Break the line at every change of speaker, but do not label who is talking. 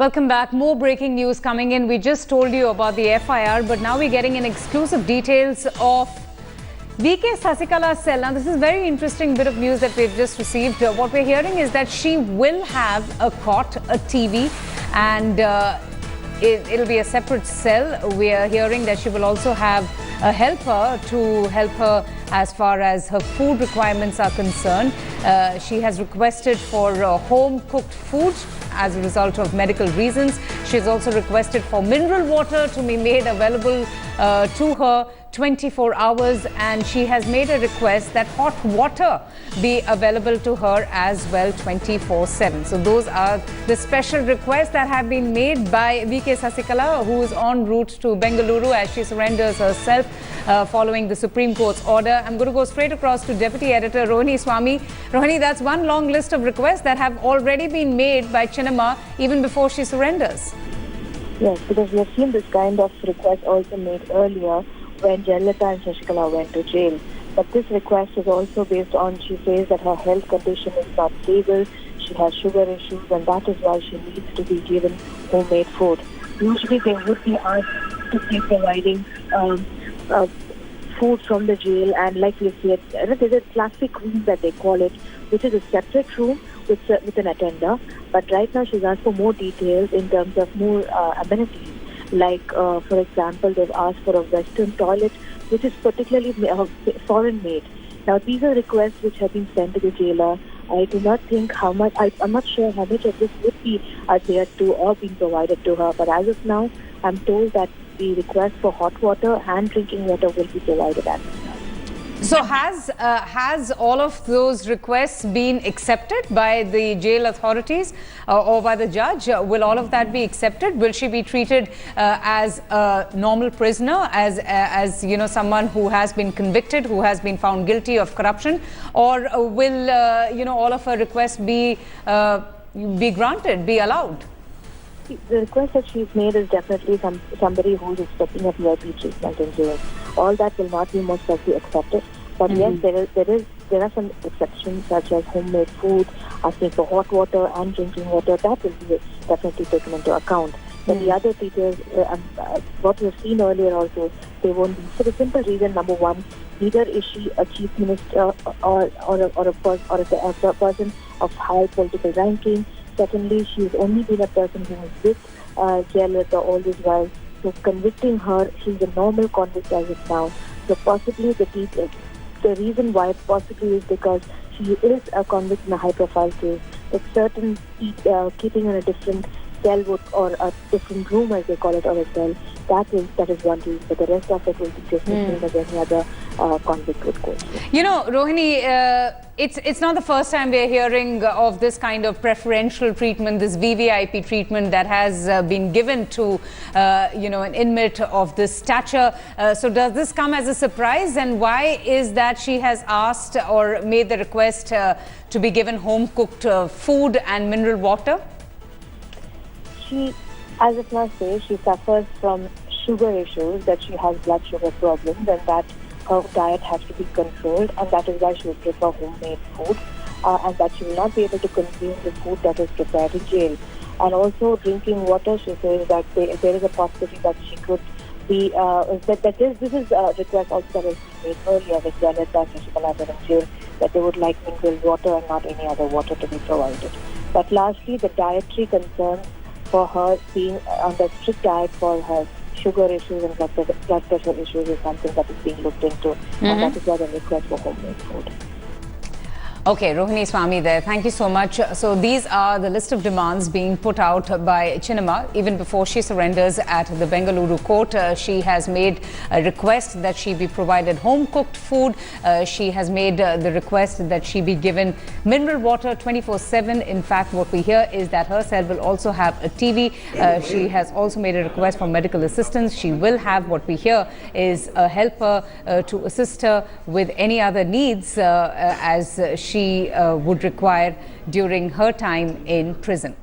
Welcome back. More breaking news coming in. We just told you about the FIR, but now we're getting in exclusive details of VK Sasikala's cell. Now, this is a very interesting bit of news that we've just received. What we're hearing is that she will have a cot, a TV, and it'll be a separate cell. We are hearing that she will also have a helper to help her as far as her food requirements are concerned. She has requested for home-cooked food as a result of medical reasons. She has also requested for mineral water to be made available to her 24 hours, and she has made a request that hot water be available to her as well 24/7. So those are the special requests that have been made by VK Sasikala, who is en route to Bengaluru as she surrenders herself following the Supreme Court's order. I'm going to go straight across to Deputy Editor Rohini Swami. Rohini, that's one long list of requests that have already been made by Chinnamma even before she surrenders.
Yes, because we have seen this kind of request also made earlier when Jayalalitha and Sasikala went to jail. But this request is also based on, she says that her health condition is not stable, she has sugar issues, and that is why she needs to be given homemade food. Usually they would be asked to be providing food from the jail, and like you said, there's a classic room that they call it, which is a separate room with an attender. But right now she's asked for more details in terms of more amenities. Like, for example, they've asked for a Western toilet, which is particularly foreign made. Now, these are requests which have been sent to the jailer. I do not think how much, I'm not sure how much of this would be adhered to or being provided to her. But as of now, I'm told that the request for hot water and drinking water will be provided as of now.
So has all of those requests been accepted by the jail authorities or by the judge? Will all of that be accepted? Will she be treated as a normal prisoner, as you know, someone who has been convicted, who has been found guilty of corruption, or will you know, all of her requests be granted, be allowed?
The request that she's made is definitely somebody who is expecting a VIP treatment in jail. All that will not be most likely accepted. But yes, there are some exceptions such as homemade food, asking for hot water and drinking water. That will be definitely taken into account. But the other details, what we've seen earlier also, they won't be. For the simple reason, number one, neither is she a chief minister or a person of high political ranking. Secondly, she's only been a person who was with Jayalalitha all this while. So convicting her, she's a normal convict as of now. So possibly the reason why possibly is because she is a convict in a high-profile case. But certain keeping in a different cell or a different room, as they call it, or a cell, that is one reason. But the rest of it will be just the same as any other convict would go through.
You know, Rohini, it's not the first time we're hearing of this kind of preferential treatment, this VVIP treatment that has been given to, you know, an inmate of this stature. So does this come as a surprise? And why is that she has asked or made the request to be given home-cooked food and mineral water?
She, as of now, says she suffers from sugar issues, that she has blood sugar problems, and that her diet has to be controlled, and that is why she would prefer homemade food, and that she will not be able to consume the food that is prepared in jail. And also drinking water, she says that there is a possibility that she could be, this is a request also that has been made earlier with Jayalalitha and Sasikala in jail, that they would like mineral water and not any other water to be provided. But lastly, the dietary concerns for her being on the strict diet for her sugar issues and blood pressure issues is something that is being looked into, and that is why the request for homemade food.
Okay, Rohini Swami there. Thank you so much. So these are the list of demands being put out by Chinnamma. Even before she surrenders at the Bengaluru court, she has made a request that she be provided home-cooked food. She has made the request that she be given mineral water 24/7. In fact, what we hear is that her cell will also have a TV. She has also made a request for medical assistance. She will have, what we hear is a helper to assist her with any other needs as she would require during her time in prison.